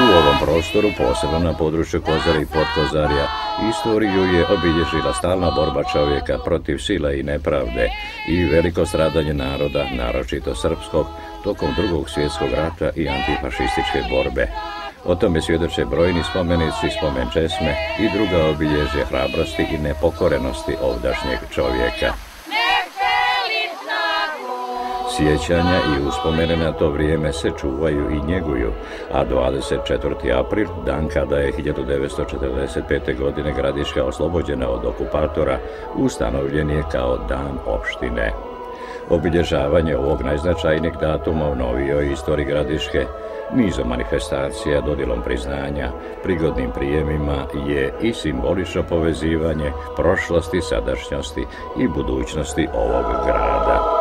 U ovom prostoru, posebno na području Kozare i Potkozarja, istoriju je obilježila stalna borba čovjeka protiv sile i nepravde i veliko stradanje naroda, naročito srpskog, tokom Drugog svjetskog rata i antifašističke borbe. O tome svjedoče brojni spomenici, spomen česme i druga obilježja hrabrosti i nepokorenosti ovdašnjeg čovjeka. Sjećanja i uspomene na to vrijeme se čuvaju i njeguju, a 24. april, dan kada je 1945. godine Gradiška oslobođena od okupatora, ustanovljen je kao dan opštine. Obilježavanje ovog najznačajnijeg datuma u novijoj istoriji Gradiške nizom manifestacija, dodjelom priznanja, prigodnim prijemima je i simbolično povezivanje prošlosti, sadašnjosti i budućnosti ovog grada.